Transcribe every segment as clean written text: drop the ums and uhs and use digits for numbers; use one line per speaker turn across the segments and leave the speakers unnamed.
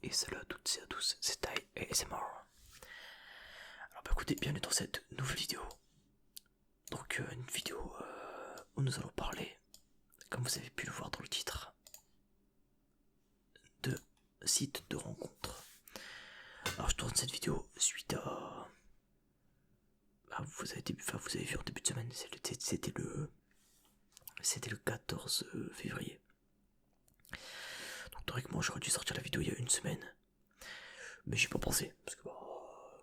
Et salut à toutes et à tous, c'est Tai et ASMR. Alors bah écoutez, bienvenue dans cette nouvelle vidéo. Donc une vidéo où nous allons parler, comme vous avez pu le voir dans le titre, de sites de rencontres. Alors je tourne cette vidéo suite à... vous avez vu en début de semaine, c'était le 14 février. Donc théoriquement j'aurais dû sortir la vidéo il y a une semaine. Mais j'y ai pas pensé, parce que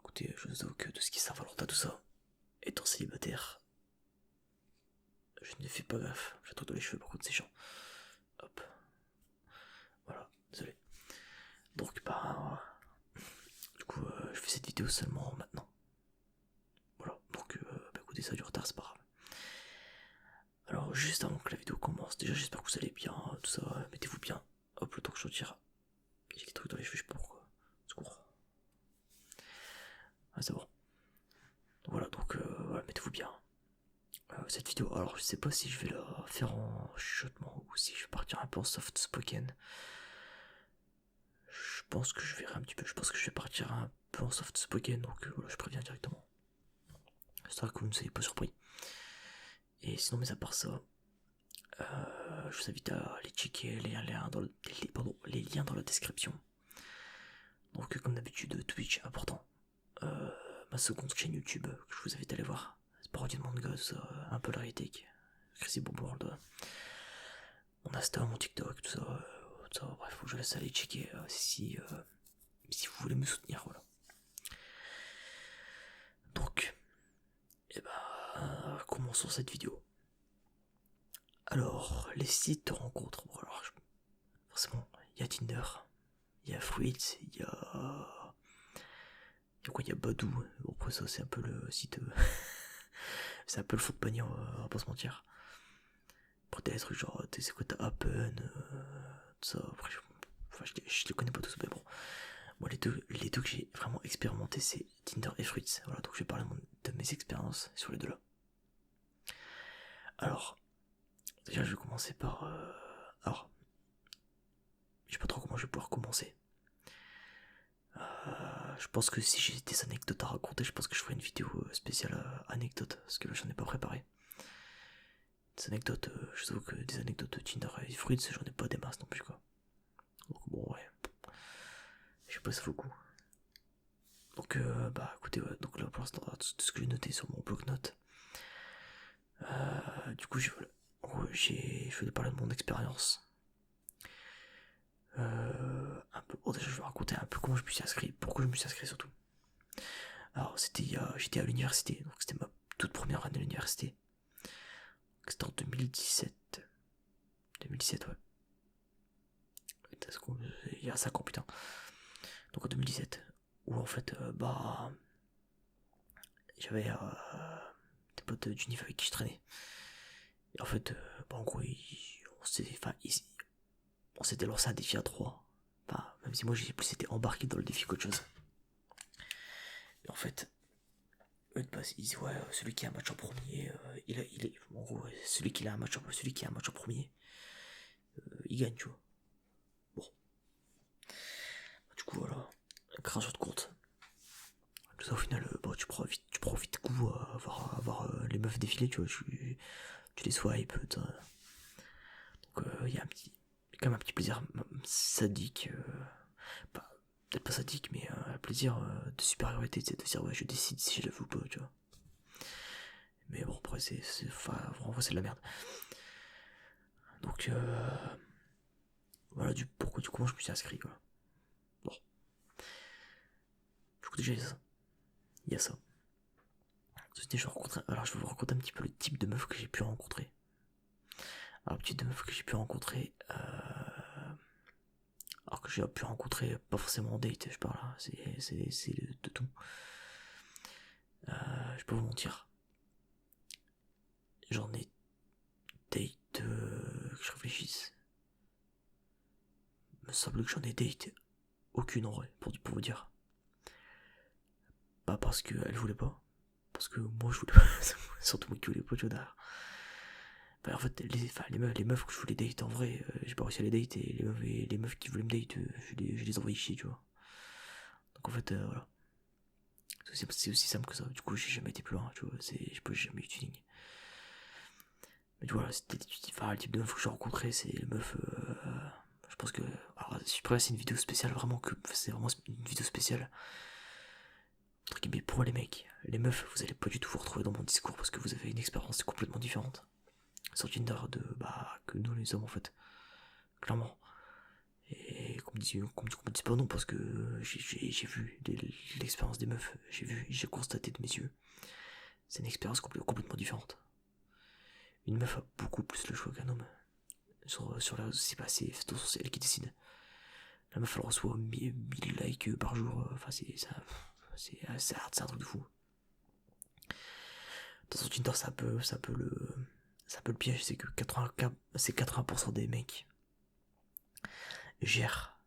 écoutez, je vous avoue que de ce qui Saint-Valentin, tout ça, étant célibataire, je ne fais pas gaffe. J'ai un truc dans les cheveux, par contre c'est chiant. Hop. Voilà, désolé. Donc du coup je fais cette vidéo seulement maintenant. Voilà, donc écoutez, ça a du retard, c'est pas grave. Alors juste avant que la vidéo commence, déjà j'espère que vous allez bien, tout ça, mettez-vous bien. Hop, le temps que je retire. J'ai des trucs dans les cheveux, je sais pas pourquoi. Secours. Ah c'est bon. Voilà, donc voilà, mettez-vous bien. Cette vidéo, alors je sais pas si je vais la faire en chuchotement ou si je vais partir un peu en soft spoken. Je pense que je verrai un petit peu, je pense que je vais partir un peu en soft spoken, donc voilà, je préviens directement. J'espère que vous ne soyez pas surpris. Et sinon, mais à part ça, je vous invite à aller checker les liens dans la description. Donc comme d'habitude, Twitch, important. Ma seconde chaîne YouTube, que je vous invite à aller voir. C'est Parodie de Manga, un peu la rétech. Crazy Board. Mon Insta, mon TikTok, tout ça, bref, faut que je laisse aller checker si vous voulez me soutenir, voilà. Donc, commençons cette vidéo. Alors, les sites de rencontres, bon alors, forcément, il y a Tinder, il y a Fruits, il y a Badoo, bon après ça c'est un peu le site, c'est un peu le fond de panier, on va pas se mentir. Après t'as des trucs genre, c'est quoi, t'as Happen, tout ça, après je les connais pas tous, mais bon. Moi les deux que j'ai vraiment expérimenté c'est Tinder et Fruits, voilà, donc je vais parler de mes expériences sur les deux là. Alors, déjà je vais commencer par... alors, je sais pas trop comment je vais pouvoir commencer. Je pense que si j'ai des anecdotes à raconter, je pense que je ferai une vidéo spéciale anecdote, parce que là j'en ai pas préparé. Des anecdotes, je sais que des anecdotes de Tinder et Fruits, j'en ai pas des masses non plus quoi. Donc bon ouais, je sais pas si ça vaut le coup. Donc écoutez, ouais, donc là pour l'instant tout ce que j'ai noté sur mon bloc-notes. Du coup je voulais parler de mon expérience. Un peu, bon déjà je vais raconter un peu comment je me suis inscrit, pourquoi je me suis inscrit surtout. Alors j'étais à l'université, donc c'était ma toute première année à l'université. C'était en 2017. 2017 ouais. Il y a 5 ans putain. Donc en 2017. Où en fait j'avais des potes du niveau avec qui je traînais. Et en fait en gros on s'était lancé un défi à 3. Enfin, même si moi j'ai plus été embarqué dans le défi qu'autre chose. Et en fait, ils disent ouais, celui qui a un match en premier, il est, en gros, celui qui a un match en premier, il gagne, tu vois. Bon, du coup voilà, création de compte. Tout ça au final, tu prends vite goût à voir les meufs défiler, tu vois. Tu les swipes, tout ça. Donc il y a quand même un petit plaisir sadique, peut-être pas sadique, mais un plaisir de supériorité, c'est de dire ouais, je décide si je la veux ou pas, tu vois. Mais bon, après en vrai c'est de la merde. Donc voilà pourquoi du coup moi je me suis inscrit, voilà. Bon, du coup déjà il y a ça. Alors je vais vous raconter un petit peu le type de meuf que j'ai pu rencontrer. Alors le type de meuf que j'ai pu rencontrer, alors que j'ai pu rencontrer pas forcément en date, je parle là, c'est de tout. Je peux vous mentir. J'en ai date, que je réfléchisse. Il me semble que j'en ai date aucune en vrai, pour vous dire. Pas parce qu'elle voulait pas, parce que moi je voulais pas, surtout moi qui voulais pas, tu vois. Enfin, en fait, les meufs que je voulais date en vrai, j'ai pas réussi à les date, et les meufs qui voulaient me date, je les envoyais chier, tu vois. Donc en fait, voilà. C'est aussi simple que ça. Du coup, j'ai jamais été plus loin, tu vois. J'ai jamais eu de feeling. Mais tu vois, le type de meuf que j'ai rencontré, c'est les meufs. Je pense que. Alors, je préfère, c'est une vidéo spéciale, vraiment que. C'est vraiment une vidéo spéciale. Entre guillemets, pour les mecs. Les meufs, vous allez pas du tout vous retrouver dans mon discours parce que vous avez une expérience complètement différente. Sur Tinder que nous les hommes en fait. Clairement. Et qu'on me dise pas non parce que j'ai vu l'expérience des meufs. J'ai constaté de mes yeux. C'est une expérience complètement différente. Une meuf a beaucoup plus le choix qu'un homme. Sur la c'est elle qui décide. La meuf elle reçoit 1000 likes par jour. Enfin c'est un truc de fou. Dans son Tinder c'est un peu le piège, c'est que 80% des mecs gèrent.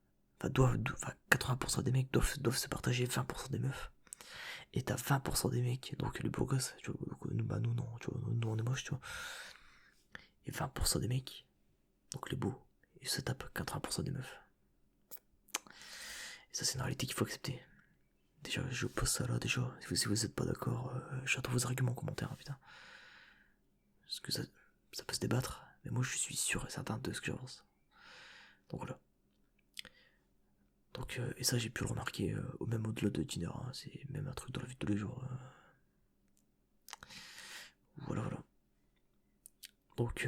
Enfin 80% des mecs doivent se partager 20% des meufs. Et t'as 20% des mecs, donc les beaux gosses, tu vois, nous non, tu vois, nous on est moches, tu vois. Et 20% des mecs, donc les beaux, ils se tapent 80% des meufs. Et ça c'est une réalité qu'il faut accepter. Déjà, je pose ça là, déjà, si vous êtes pas d'accord, j'attends vos arguments en commentaire, putain. Parce que ça peut se débattre, mais moi je suis sûr et certain de ce que j'avance. Donc voilà. Donc, et ça j'ai pu le remarquer, même au-delà de Tinder, hein, c'est même un truc dans la vie de tous les jours. Voilà, voilà. Donc,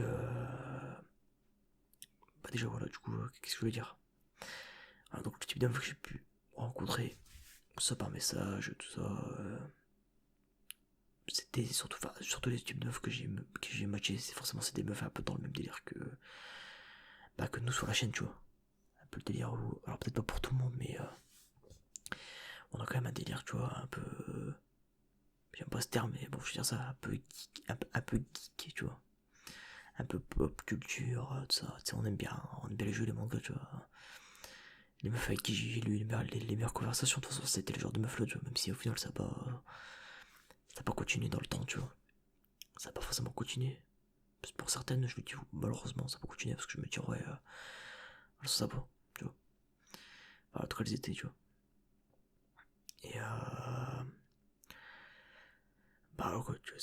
bah déjà voilà, du coup, qu'est-ce que je voulais dire. Alors, donc le type d'infos que j'ai pu rencontrer, ça par message, tout ça, c'était surtout les types de meufs que j'ai matché, c'est des meufs un peu dans le même délire que nous sur la chaîne, tu vois. Un peu le délire où, alors peut-être pas pour tout le monde, mais on a quand même un délire, tu vois, un peu, j'aime pas ce terme, mais bon, je veux dire ça, un peu geek, un peu geek, tu vois. Un peu pop culture, tout ça, tu sais, on aime bien les jeux, les mangas, tu vois. Les meufs avec qui j'ai eu les meilleures conversations, de toute façon, c'était le genre de meuf là, tu vois, même si au final ça a pas continué dans le temps, tu vois. Ça a pas forcément continué. Pour certaines, je me dis, malheureusement, ça a pas continué parce que je me dis, ouais, ça va, tu vois. Enfin, en tout cas, elles étaient, tu vois. Et bah, alors quoi, tu vois,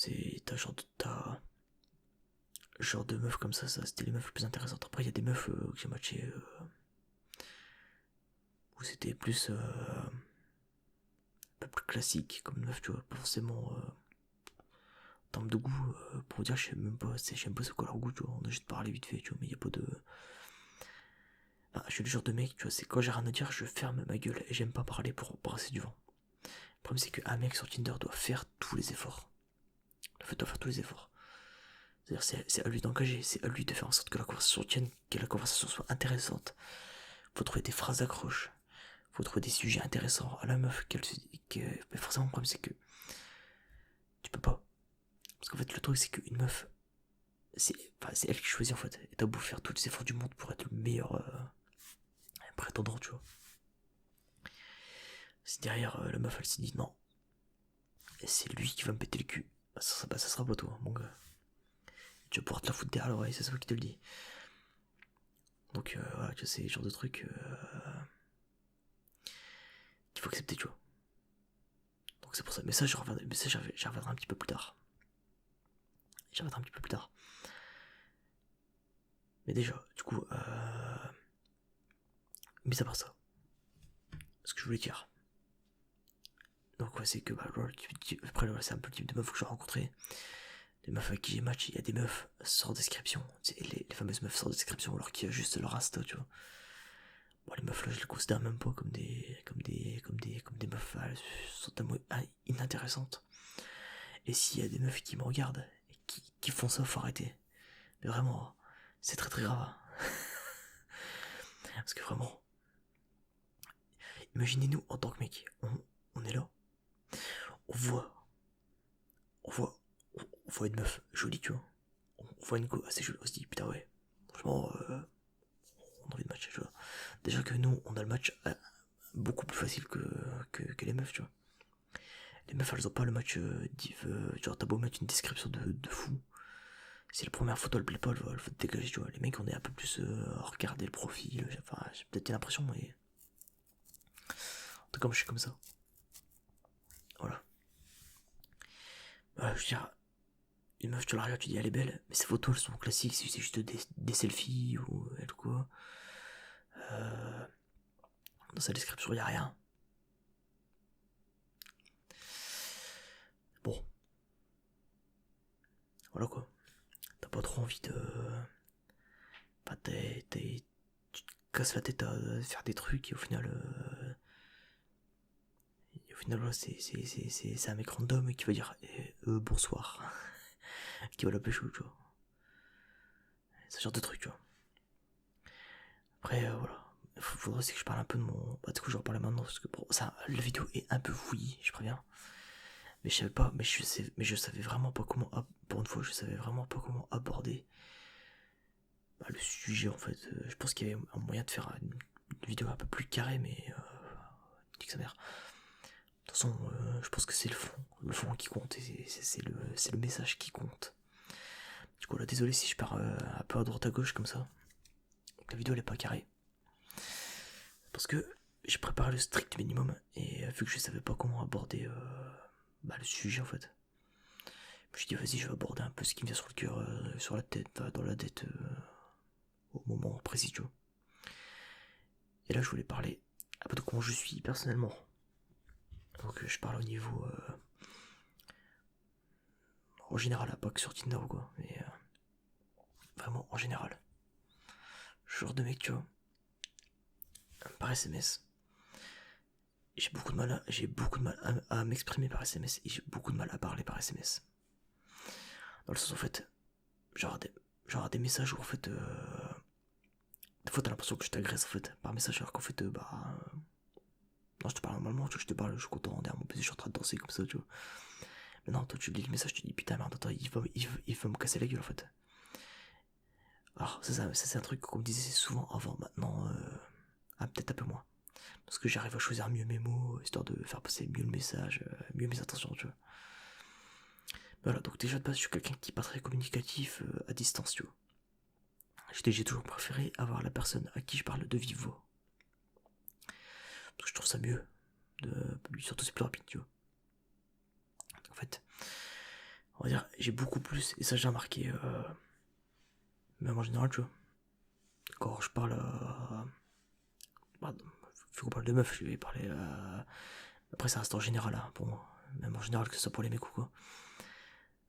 genre de meufs comme ça c'était les meufs les plus intéressantes. Après, il y a des meufs que j'ai matché où c'était plus un peu plus classique comme meuf, tu vois, pas forcément en termes de goût, pour dire, je sais même pas c'est quoi leur goût, tu vois, on a juste parlé vite fait, tu vois, mais il y a pas de. Ah, je suis le genre de mec, tu vois, c'est quand j'ai rien à dire, je ferme ma gueule et j'aime pas parler pour brasser du vent. Le problème, c'est qu'un mec sur Tinder doit faire tous les efforts. Le fait doit faire tous les efforts. C'est-à-dire, c'est à lui d'engager, c'est à lui de faire en sorte que la conversation tienne, que la conversation soit intéressante. Faut trouver des phrases d'accroche, faut trouver des sujets intéressants à la meuf mais forcément, le problème, c'est que tu peux pas. Parce qu'en fait, le truc, c'est qu'une meuf, c'est elle qui choisit en fait. Et t'as beau faire tous les efforts du monde pour être le meilleur prétendant, tu vois. Si derrière la meuf elle s'est dit non, et c'est lui qui va me péter le cul, ça sera pas toi, mon gars. Tu vas pouvoir te la foutre derrière l'oreille, c'est ça qui te le dit. Donc voilà, tu vois, c'est le genre de truc qu'il faut accepter, tu vois. Donc c'est pour ça. Mais ça, j'y reviendrai un petit peu plus tard. J'y reviendrai un petit peu plus tard. Mais déjà, du coup, mis à part ça, ce que je voulais dire. Donc ouais, c'est que après c'est un peu le type de meuf que j'ai rencontré. Des meufs avec qui j'ai match, il y a des meufs sans description. C'est les fameuses meufs sans description, alors qu'il y a juste leur Insta, tu vois. Bon, les meufs là, je les considère même pas comme des meufs, elles sont tellement inintéressantes. Et s'il y a des meufs qui me regardent, et qui font ça, faut arrêter. Mais vraiment, c'est très très grave. Parce que vraiment, imaginez-nous en tant que mec, on est là, on voit, on voit, on voit une meuf jolie, tu vois. On voit une go assez jolie, on se dit putain ouais, franchement, on a envie de match, tu vois. Déjà que nous, on a le match beaucoup plus facile que les meufs, tu vois. Les meufs, elles ont pas le match genre t'as beau mettre une description de fou. Si la première photo elle plaît pas, elle faut te dégager, tu vois. Les mecs, on est un peu plus à regarder le profil. Enfin, j'ai peut-être l'impression, mais. En tout cas, moi, je suis comme ça. Voilà. Je veux dire, une meuf, tu la regardes, tu dis elle est belle, mais ses photos elles sont classiques, c'est juste des selfies ou elle ou quoi. Dans sa description, il n'y a rien. Bon, voilà quoi. T'as pas trop envie de. Bah, tu te casses la tête à faire des trucs et au final. Voilà, c'est un mec random qui va dire bonsoir. Qui va la pécho, tu vois. Ce genre de truc, tu vois. Après, voilà. Faudrait aussi que je parle un peu de mon. Bah, du coup, je vais en parler maintenant parce que bon, ça, la vidéo est un peu fouillie, je préviens. Mais je savais pas, mais je savais vraiment pas comment. Pour une fois, je savais vraiment pas comment aborder le sujet en fait. Je pense qu'il y avait un moyen de faire une vidéo un peu plus carrée, mais. Dis que sa mère. De toute façon, je pense que c'est le fond qui compte et c'est le message qui compte. Du coup, là, désolé si je pars un peu à droite à gauche comme ça. La vidéo elle est pas carrée. Parce que j'ai préparé le strict minimum et vu que je savais pas comment aborder le sujet en fait. Je me suis dit vas-y je vais aborder un peu ce qui me vient sur le cœur, sur la tête, dans la tête au moment précis tu vois. Et là je voulais parler un peu de comment je suis personnellement. Donc je parle au niveau en général, pas que sur Tinder ou quoi, mais vraiment en général. Je suis genre de mec tu vois, par SMS. J'ai beaucoup de mal à m'exprimer par SMS et j'ai beaucoup de mal à parler par SMS. Dans le sens en fait, genre des messages où en fait des fois t'as l'impression que je t'agresse en fait par message alors qu'en fait non je te parle normalement, tu vois, je te parle, je suis content derrière mon PC, je suis en train de danser comme ça tu vois. Mais non toi tu lis le message, tu dis putain merde attends il va me casser la gueule en fait. Alors ça c'est un truc qu'on me disait souvent avant, maintenant peut-être un peu moins. Parce que j'arrive à choisir mieux mes mots, histoire de faire passer mieux le message, mieux mes intentions tu vois. Voilà, donc déjà de base je suis quelqu'un qui est pas très communicatif à distance tu vois. J'ai toujours préféré avoir la personne à qui je parle de vive voix. Parce que je trouve ça mieux. Surtout c'est plus rapide, tu vois. En fait, on va dire, j'ai beaucoup plus, et ça j'ai remarqué, même en général, tu vois. Quand je parle vu qu'on parle de meufs, je vais parler après ça reste en général, hein, pour moi. Même en général que ce soit pour les mecs ou quoi.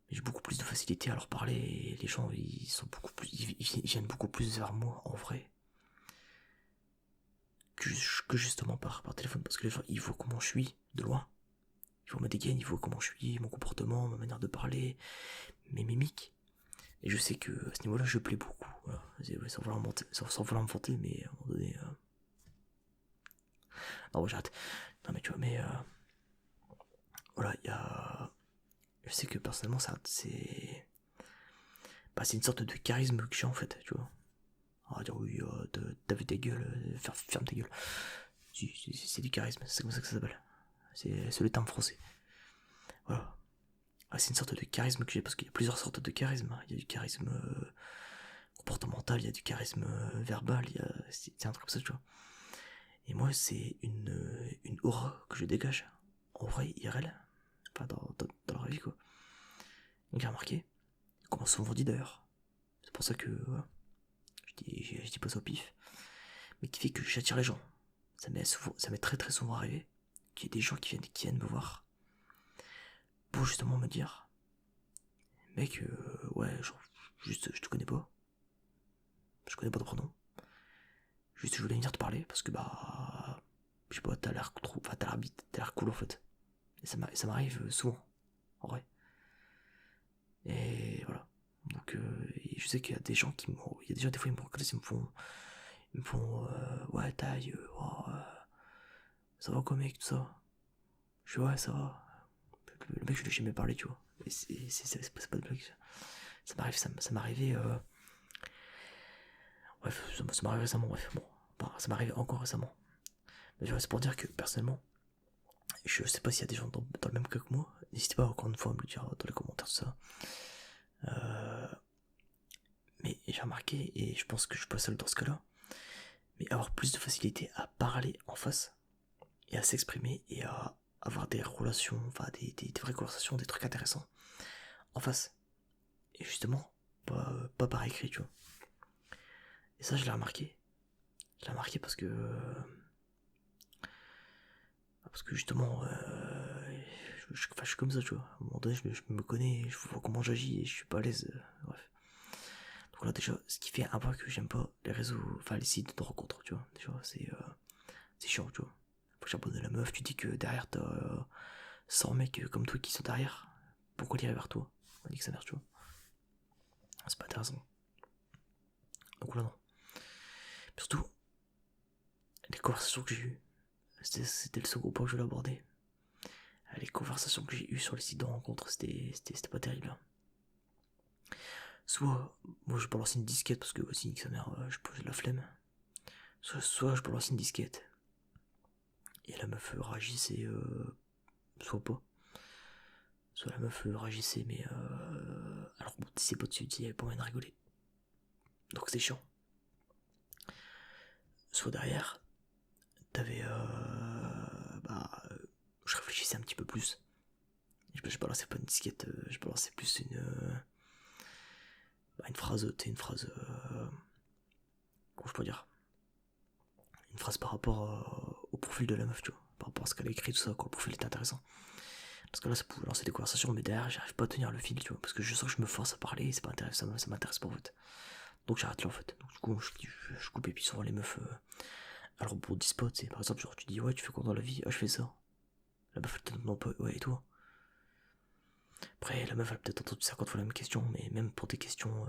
Mais j'ai beaucoup plus de facilité à leur parler, et les gens ils sont beaucoup plus. Ils viennent beaucoup plus vers moi en vrai. Que justement par téléphone. Parce que les gens ils voient comment je suis de loin. Ils voient ma dégaine, ils voient comment je suis, mon comportement, ma manière de parler, mes mimiques. Et je sais que à ce niveau-là, je plais beaucoup. Voilà. Sans vouloir me vanter, mais à un moment donné. Non, j'arrête. Non, mais tu vois, mais. Voilà, il y a. Je sais que personnellement, ça, c'est. Bah, c'est une sorte de charisme que j'ai en fait, tu vois. On va dire, oui, t'as vu ta gueule, ferme ta gueule. C'est du charisme, c'est comme ça que ça s'appelle. C'est le terme français. Voilà. Ah, c'est une sorte de charisme que j'ai parce qu'il y a plusieurs sortes de charisme. Il y a du charisme comportemental, il y a du charisme verbal, c'est un truc comme ça, tu vois. Et moi, c'est une aura que je dégage en vrai, IRL, enfin dans la vraie vie, quoi. Donc, j'ai remarqué, comment souvent dit d'ailleurs. C'est pour ça que, voilà, je dis pas ça au pif, mais qui fait que j'attire les gens. Ça m'est très très souvent arrivé qu'il y ait des gens qui viennent me voir pour justement me dire, mec, ouais, genre, juste, je te connais pas. Je connais pas ton prénom. Juste, je voulais venir te parler parce que, je sais pas, t'as l'air trop. Enfin, t'as l'air cool en fait. Et ça m'arrive souvent, en vrai. Et voilà. Donc, et je sais qu'il y a des gens qui m'ont. Il y a des gens, des fois, ils me reconnaissent, ils me font ouais, taille, ça va quoi, mec, tout ça. Je dis, ouais, ça va. Le mec, je lui ai jamais parlé, tu vois. Et c'est pas de blague. Ça m'arrivait. Bref, ça m'arrive récemment, bref. Bon, ça m'arrive encore récemment. Mais c'est pour dire que personnellement, je sais pas s'il y a des gens dans le même cas que moi. N'hésitez pas encore une fois à me le dire dans les commentaires, tout ça. Et j'ai remarqué, et je pense que je suis pas seul dans ce cas-là, mais avoir plus de facilité à parler en face, et à s'exprimer, et à avoir des relations, enfin des vraies conversations, des trucs intéressants en face. Et justement, pas par écrit, tu vois. Et ça, je l'ai remarqué. Je l'ai remarqué parce que justement, je suis comme ça, tu vois. À un moment donné, je me connais, je vois comment j'agis et je suis pas à l'aise. Bref. Donc là, déjà, ce qui fait un peu que j'aime pas les réseaux, enfin les sites de rencontres, tu vois. Déjà, c'est chiant, tu vois. Faut que j'abonne à la meuf, tu dis que derrière t'as 100 mecs comme toi qui sont derrière. Pourquoi il irait vers toi? On dit que ça merde, tu vois. C'est pas intéressant. Donc là, non. Surtout, les conversations que j'ai eues, c'était le second point que je voulais aborder. Les conversations que j'ai eues sur les sites de rencontres, c'était pas terrible. Hein. Soit, moi je balance une disquette parce que aussi, nique sa mère, j'ai la flemme. Soit je balance une disquette et la meuf réagissait, soit pas. Soit la meuf réagissait, mais alors bon, c'est pas dessus, il y avait pas moyen de rigoler. Donc c'est chiant. Soit derrière, t'avais. Je réfléchissais un petit peu plus. Je balançais pas une disquette, je balançais plus une phrase, une phrase. Comment je peux dire? Une phrase par rapport au profil de la meuf, tu vois. Par rapport à ce qu'elle a écrit, tout ça, quoi. Le profil était intéressant. Parce que là, ça pouvait lancer des conversations, mais derrière, j'arrive pas à tenir le fil, tu vois. Parce que je sens que je me force à parler et c'est pas intéressant, ça m'intéresse pas, en fait. Donc j'arrête là, en fait. Donc du coup, je coupe et puis souvent les meufs. Alors pour 10 spots, c'est par exemple, genre tu dis, ouais, tu fais quoi dans la vie? Ah, je fais ça. La meuf, elle te demande pas, ouais, et toi? Après, la meuf, elle a peut-être entendu 50 fois la même question, mais même pour des questions.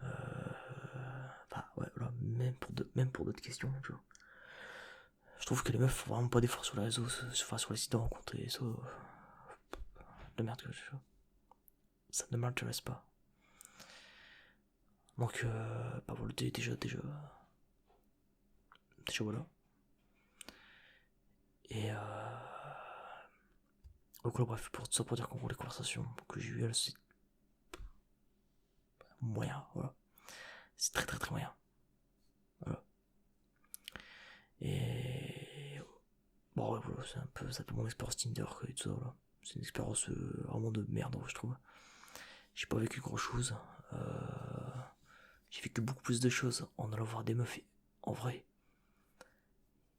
Enfin, ouais, voilà, même pour d'autres questions, tu vois. Je trouve que les meufs font vraiment pas d'efforts sur les réseaux, sur les sites de rencontres et ça. De merde que je fais. Ça ne m'intéresse pas. Donc, voilà, déjà voilà. Et donc là, bref, pour ça pour dire qu'en gros les conversations que j'ai eues, c'est moyen, voilà. C'est très très très moyen. Voilà. Et bon ouais, voilà, c'est un peu mon expérience Tinder et tout ça, voilà. C'est une expérience vraiment de merde, je trouve. J'ai pas vécu grand chose. J'ai vécu beaucoup plus de choses en allant voir des meufs en vrai.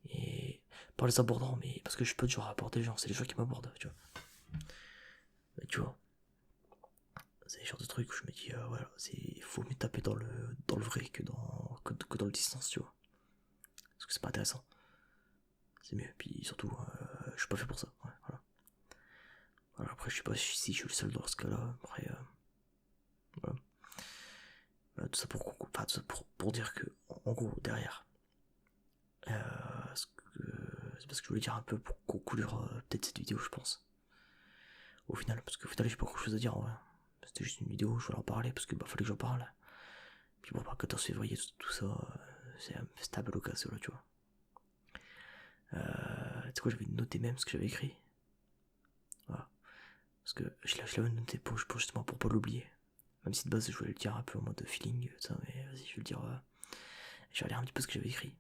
Et pas les abordant, mais parce que je peux toujours aborder les gens, c'est les gens qui m'abordent, tu vois. Mais tu vois, c'est le genre de truc où je me dis, voilà, il faut mieux taper dans le vrai que dans le distance, tu vois. Parce que c'est pas intéressant. C'est mieux, puis surtout, je suis pas fait pour ça, ouais, voilà. Voilà, après, je sais pas si je suis le seul dans ce cas-là, après, voilà. Voilà, tout ça pour dire que, en gros, derrière, c'est parce que je voulais dire un peu pour conclure peut-être cette vidéo, je pense. Au final, parce qu'au final, j'ai pas grand chose à dire en vrai. C'était juste une vidéo, je voulais en parler parce que fallait que j'en parle. Puis bon, 14 février, tout ça, c'était un peu l'occasion là, tu vois. Tu sais quoi, j'avais noté même ce que j'avais écrit. Voilà. Parce que je l'avais noté pour justement pour pas l'oublier. Même si de base je voulais le dire un peu en mode feeling, ça, mais vas-y, je vais le dire. Je vais lire un petit peu ce que j'avais écrit.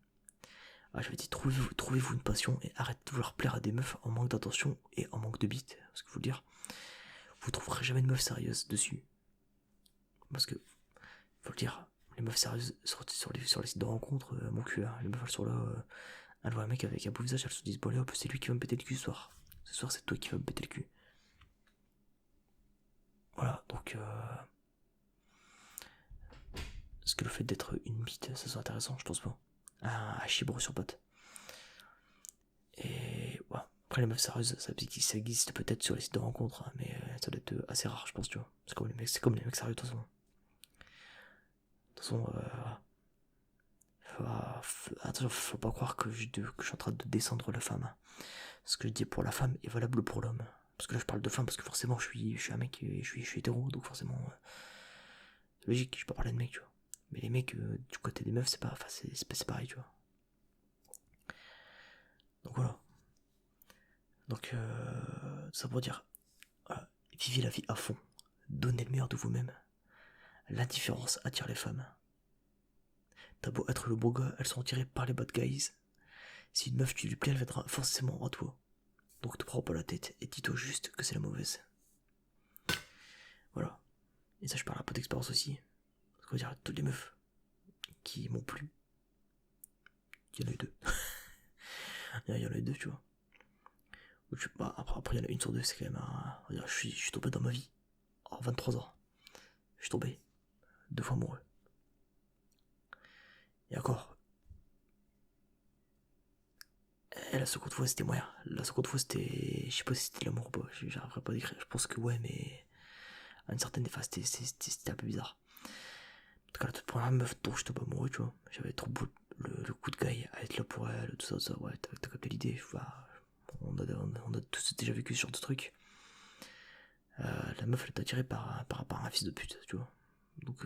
J'avais dit trouvez-vous une passion et arrêtez de vouloir plaire à des meufs en manque d'attention et en manque de bite. Parce que faut le dire, vous trouverez jamais de meuf sérieuse dessus. Parce que, faut le dire, les meufs sérieuses sur les sites de rencontres, mon cul, hein, les meufs elles sont là, elles voient un mec avec un beau visage, elles se disent bon allez hop, c'est lui qui va me péter le cul ce soir. Ce soir c'est toi qui vas me péter le cul. Voilà, donc est-ce que le fait d'être une bite, ça soit intéressant? Je pense pas. À chibre sur pote. Et ouais. Après les meufs sérieuses, ça existe peut-être sur les sites de rencontres, hein, mais ça doit être assez rare, je pense, tu vois. C'est comme les mecs sérieux de toute façon. De toute façon, attention, faut pas croire que je suis en train de descendre la femme. Ce que je dis pour la femme est valable pour l'homme. Parce que là je parle de femme parce que forcément je suis un mec, je suis hétéro, donc forcément c'est logique, je peux parler de mec, tu vois. Mais les mecs du côté des meufs c'est pas, enfin c'est pareil, tu vois. Donc voilà. Donc ça pour dire, voilà, vivez la vie à fond, donnez le meilleur de vous-même, l'indifférence attire les femmes. T'as beau être le beau gars, elles sont attirées par les bad guys. Si une meuf tu lui plais, elle viendra forcément à toi. Donc te prends pas la tête et dis-toi juste que c'est la mauvaise. Voilà. Et ça je parle un peu d'expérience aussi. Parce qu'on va dire toutes les meufs qui m'ont plu. Il y en a eu deux. Il y en a eu deux, tu vois. Après il y en a une sur deux, c'est quand même je suis tombé dans ma vie. En 23 ans. Je suis tombé 2 fois amoureux. Et encore. Et la seconde fois c'était moyen. La seconde fois c'était. Je sais pas si c'était l'amour ou pas. J'arriverai pas à décrire. Je pense que ouais, mais. À une certaine phase, c'était un peu bizarre. En tout cas, la toute première meuf dont je tombé amoureux, tu vois. J'avais trop beau le coup de gueule à être là pour elle, tout ça, ouais, t'as capté l'idée. On a tous déjà vécu ce genre de truc. La meuf elle t'a attiré par un fils de pute, tu vois. Donc,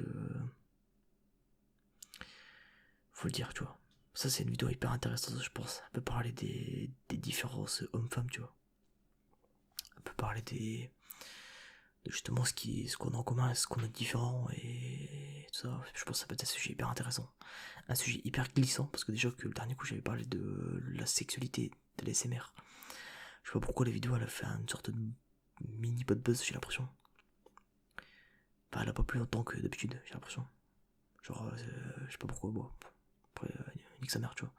faut le dire, tu vois. Ça, c'est une vidéo hyper intéressante, je pense. Elle peut parler des différences hommes-femmes, tu vois. Elle peut parler de justement ce qu'on a en commun, ce qu'on a de différent et tout ça. Je pense que ça peut être un sujet hyper intéressant. Un sujet hyper glissant, parce que déjà que le dernier coup j'avais parlé de la sexualité de l'ASMR. Je sais pas pourquoi la vidéo elle a fait une sorte de mini bad buzz, j'ai l'impression. Enfin, elle a pas plus longtemps que d'habitude, j'ai l'impression. Genre, je sais pas pourquoi, bon. Après, nique sa mère, tu vois.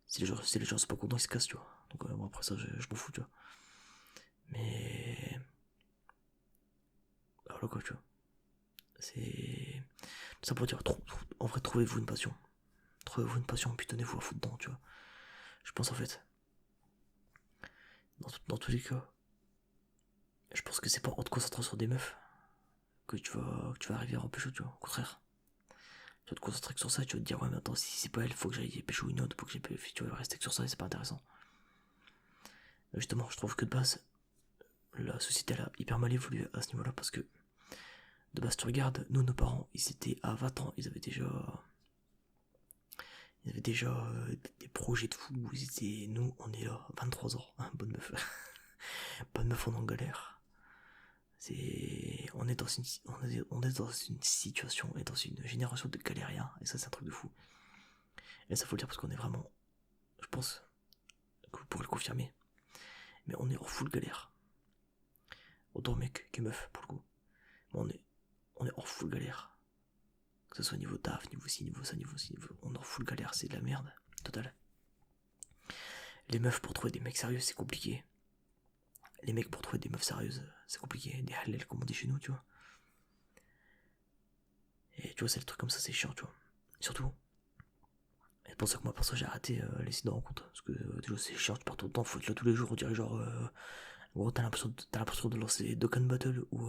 Si les gens sont pas contents, ils se cassent, tu vois. Donc, bon, après ça, je m'en fous, tu vois. Mais. Voilà quoi, tu vois. C'est. Tout ça pour dire, en vrai, trouvez-vous une passion. Trouvez-vous une passion, puis tenez-vous à foutre dedans, tu vois. Je pense en fait. Dans tous les cas, je pense que c'est pas en te concentrant sur des meufs que tu vas arriver à en pécho, tu vois. Au contraire. Tu vas te concentrer que sur ça, tu vas te dire, ouais, mais attends, si c'est pas elle, faut que j'aille pécho une autre, faut que j'aille. Tu vas rester que sur ça et c'est pas intéressant. Mais justement, je trouve que de base, la société elle a hyper mal évolué à ce niveau-là parce que de base, tu regardes, nous, nos parents, ils étaient à 20 ans, ils avaient déjà des projets de fou. Nous, on est là, 23 ans, hein, bonne meuf. Bonne meuf, on est en galère. On est dans une situation et dans une génération de galériens, et ça, c'est un truc de fou. Et ça, faut le dire parce qu'on est vraiment, je pense que vous pourrez le confirmer, mais on est en full galère. Autant mec que meuf, pour le coup. Mais on est en full galère. Que ce soit niveau taf, niveau ci, niveau ça, on est en full galère, c'est de la merde, total. Les meufs pour trouver des mecs sérieux, c'est compliqué. Les mecs pour trouver des meufs sérieuses, c'est compliqué. Des halal comme on dit chez nous, tu vois. Et tu vois, c'est le truc comme ça, c'est chiant, tu vois. Surtout, et c'est pour ça que moi, perso, j'ai arrêté les sites de rencontre. Parce que déjà, c'est chiant, tu pars tout le temps, faut être là tous les jours, on dirait genre. Gros, t'as l'impression de lancer Dokkan Battle ou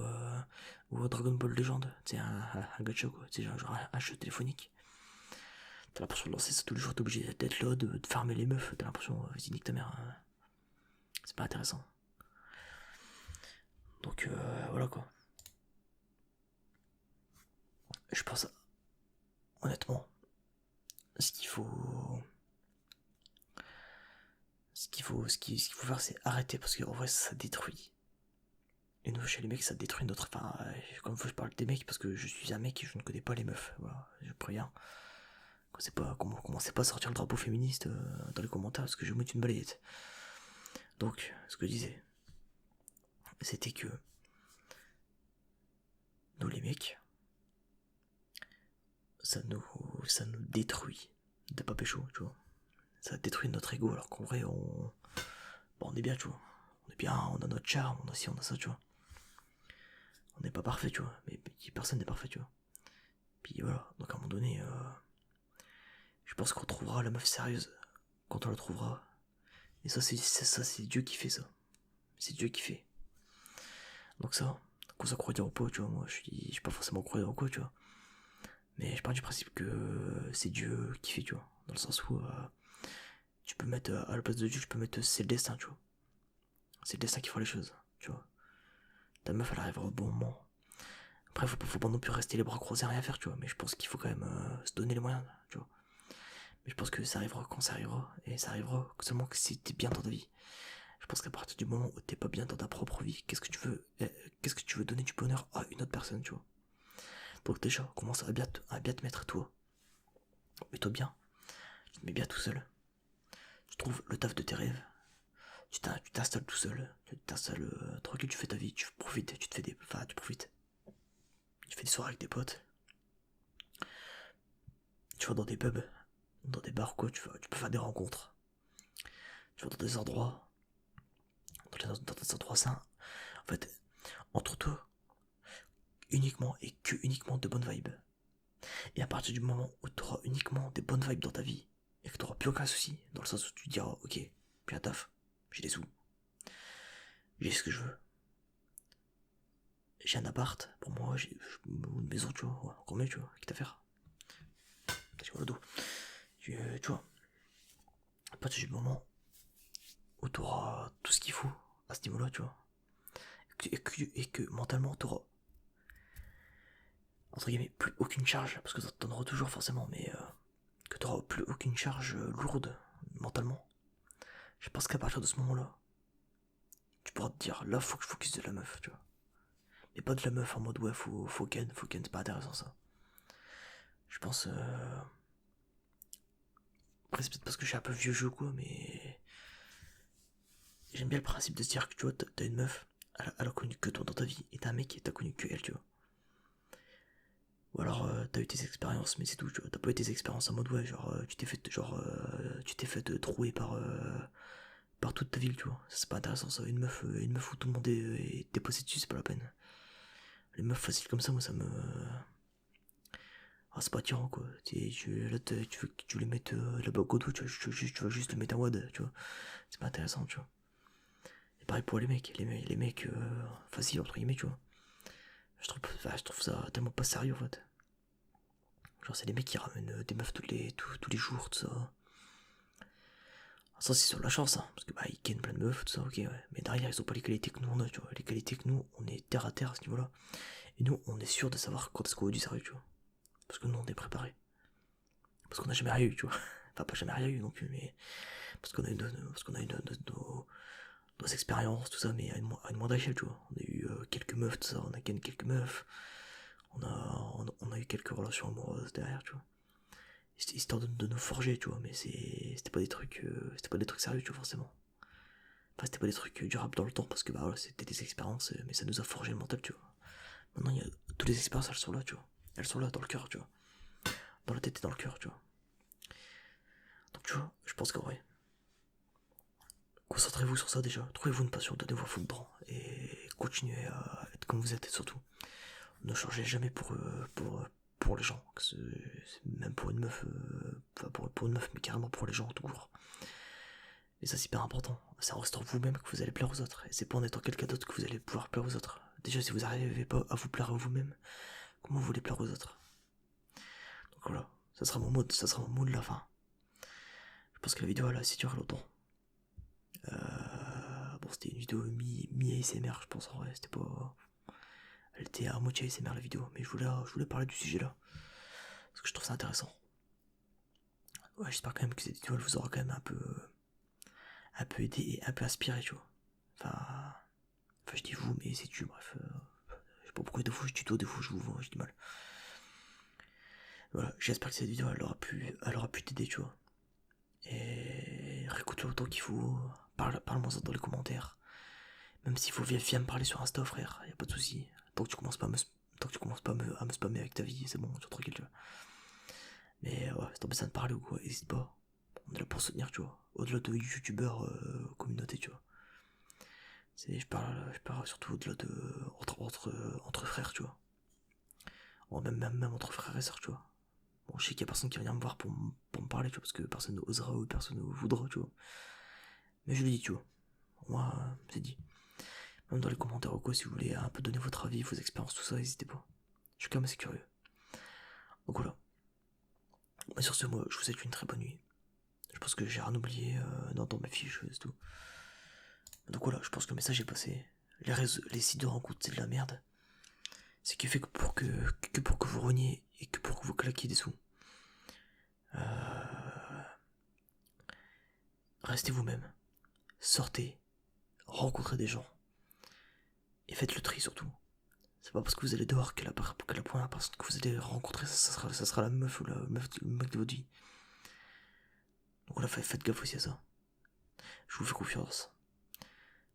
Dragon Ball Legend. C'est un gacha, quoi. C'est genre un jeu téléphonique. T'as l'impression de lancer ça tous les jours, t'es obligé d'être là, de farmer les meufs. T'as l'impression, vas-y, nique ta mère. Hein. C'est pas intéressant. Donc, voilà, quoi. Je pense, honnêtement, ce qu'il faut. Ce qu'il faut faire, c'est arrêter parce qu'en vrai, ça détruit. Et nous, chez les mecs, ça détruit notre. Enfin, comme je parle des mecs parce que je suis un mec et je ne connais pas les meufs. Voilà, je préviens. Commencez pas à sortir le drapeau féministe dans les commentaires parce que je vais mettre une balayette. Donc, ce que je disais, c'était que nous, les mecs, ça nous détruit de pas pécho, tu vois. Ça détruit notre ego alors qu'en vrai, on est bien, tu vois. On est bien, on a notre charme, on a ci, on a ça, tu vois. On n'est pas parfait, tu vois. Mais personne n'est parfait, tu vois. Puis voilà, donc à un moment donné, je pense qu'on trouvera la meuf sérieuse quand on la trouvera. Et ça, c'est Dieu qui fait ça. C'est Dieu qui fait. Donc ça, qu'on soit croyant ou pas, tu vois, moi je suis pas forcément croyant ou quoi, tu vois. Mais je pars du principe que c'est Dieu qui fait, tu vois. Dans le sens où tu peux mettre à la place de Dieu, tu peux mettre c'est le destin, tu vois. C'est le destin qui fera les choses, tu vois. Ta meuf elle arrivera au bon moment. Après faut pas non plus rester les bras croisés à rien faire, tu vois. Mais je pense qu'il faut quand même se donner les moyens, tu vois. Mais je pense que ça arrivera quand ça arrivera. Et ça arrivera seulement que si t'es bien dans ta vie. Je pense qu'à partir du moment où t'es pas bien dans ta propre vie, qu'est-ce que tu veux donner du bonheur à une autre personne, tu vois. Donc déjà, commence à bien te mettre toi. Mets-toi bien. Tu te mets bien tout seul. Tu trouves le taf de tes rêves. Tu t'installes tout seul. Tu t'installes tranquille, tu fais ta vie, tu profites, tu te fais des. Enfin, tu profites. Tu fais des soirées avec tes potes. Tu vas dans des pubs, dans des bars, quoi. Tu peux faire des rencontres. Tu vas dans des endroits. Dans des endroits sains. En fait, entre toi, uniquement et que uniquement de bonnes vibes. Et à partir du moment où tu auras uniquement des bonnes vibes dans ta vie, et que tu n'auras plus aucun souci, dans le sens où tu te diras, ok, j'ai un taf, j'ai des sous, j'ai ce que je veux, j'ai un appart, pour moi, j'ai une maison, tu vois, ouais, encore mieux, tu vois, quitte à faire. J'ai mal au dos. Tu vois, à partir du moment où tu auras tout ce qu'il faut à ce niveau-là, tu vois, et que mentalement tu auras, entre guillemets, plus aucune charge, parce que t'en auras toujours forcément, mais que tu n'auras plus aucune charge lourde mentalement, je pense qu'à partir de ce moment-là, tu pourras te dire, là, faut que je focus de la meuf, tu vois. Mais pas de la meuf en mode, ouais, faut ken, c'est pas intéressant ça. Je pense, après, c'est peut-être parce que je suis un peu vieux jeu, quoi, mais j'aime bien le principe de se dire que, tu vois, t'as une meuf, elle a connu que toi dans ta vie, et t'as un mec, t'as connu que elle, tu vois. Ou alors, t'as eu tes expériences, mais c'est tout, tu vois. T'as pas eu tes expériences en mode, ouais, genre, tu t'es fait trouer par toute ta ville, tu vois. Ça, c'est pas intéressant, ça. Une meuf où tout le monde est déposé dessus, c'est pas la peine. Les meufs faciles comme ça, moi, ça me. Ah, c'est pas attirant, quoi. Là, tu veux les mettre là-bas au dos, tu vas juste le mettre en wad, tu vois. C'est pas intéressant, tu vois. Et pareil pour les mecs, les mecs faciles, entre guillemets, tu vois. Je trouve ça tellement pas sérieux, en fait. Genre, c'est des mecs qui ramènent des meufs tous les jours, tout ça. Ça, c'est sur la chance, hein, parce que bah, ils kennent plein de meufs, tout ça, ok, ouais. Mais derrière, ils ont pas les qualités que nous on a, tu vois. Les qualités que nous, on est terre à terre à ce niveau-là. Et nous, on est sûr de savoir quand est-ce qu'on veut du sérieux, tu vois. Parce que nous, on est préparé. Parce qu'on a jamais rien eu, tu vois. Enfin, pas jamais rien eu non plus, mais parce qu'on a eu nos expériences, tout ça, mais à une moindre échelle, tu vois. On a eu quelques meufs, tout ça, on a gagné quelques meufs. On a eu quelques relations amoureuses derrière, tu vois. Histoire de nous forger, tu vois, mais c'était pas des trucs sérieux, tu vois, forcément. Enfin, c'était pas des trucs durables dans le temps, parce que bah voilà, c'était des expériences, mais ça nous a forgé le mental, tu vois. Maintenant, toutes les expériences, elles sont là, tu vois. Elles sont là, dans le cœur, tu vois. Dans la tête et dans le cœur, tu vois. Donc, tu vois, je pense qu'en vrai, concentrez-vous sur ça déjà. Trouvez-vous une passion, donnez-vous à fond dedans. Et continuez à être comme vous êtes, surtout. Ne changez jamais pour les gens. Même pour une meuf, pour une meuf, mais carrément pour les gens tout court. Et ça, c'est hyper important. C'est en restant vous-même que vous allez plaire aux autres. Et c'est pas en étant quelqu'un d'autre que vous allez pouvoir plaire aux autres. Déjà, si vous n'arrivez pas à vous plaire à vous-même, comment vous voulez plaire aux autres? Donc voilà, ça sera mon mot de la fin. Je pense que la vidéo elle a assez duré longtemps. Bon, c'était une vidéo mi-ASMR, je pense en vrai. C'était pas. Elle était à moitié ASMR la vidéo, mais je voulais parler du sujet là. Parce que je trouve ça intéressant. Ouais, j'espère quand même que cette vidéo elle vous aura quand même un peu aidé et un peu inspiré, tu vois. Enfin, je dis vous, mais c'est tu, bref. Je sais pas pourquoi de vous je tuto, de vous je vous vois, j'ai du mal. Voilà, j'espère que cette vidéo elle aura pu t'aider, tu vois. Et réécoute-le autant qu'il faut. Parle-moi ça dans les commentaires. Même s'il faut, viens me parler sur Insta, frère, y a pas de soucis. Tant que tu commences pas à me spammer avec ta vie, c'est bon, tu es tranquille, tu vois. Mais ouais, si t'as besoin de parler ou quoi, n'hésite pas. On est là pour soutenir, tu vois. Au-delà de youtubeur communauté, tu vois. Je parle surtout au-delà de. Entre frères, tu vois. Bon, même entre frères et sœurs, tu vois. Bon, je sais qu'il y a personne qui va venir me voir pour me parler, tu vois, parce que personne n'osera ou personne ne voudra, tu vois. Mais je le dis, tu vois. Moi, c'est dit. Même dans les commentaires ou quoi, si vous voulez un peu donner votre avis, vos expériences, tout ça, n'hésitez pas. Je suis quand même assez curieux. Donc voilà. Mais sur ce, moi, je vous souhaite une très bonne nuit. Je pense que j'ai rien oublié dans mes fiches, c'est tout. Donc voilà, je pense que le message est passé. Les sites de rencontres, c'est de la merde. C'est qui fait que pour que vous reniez et que pour que vous claquiez des sous. Restez vous-même. Sortez. Rencontrez des gens. Et faites le tri surtout. C'est pas parce que vous allez dehors que la première personne que vous allez rencontrer, ça sera la meuf ou le mec de votre vie. Donc voilà, faites gaffe aussi à ça. Je vous fais confiance.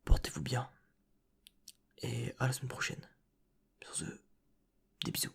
Portez-vous bien. Et à la semaine prochaine. Sur ce, des bisous.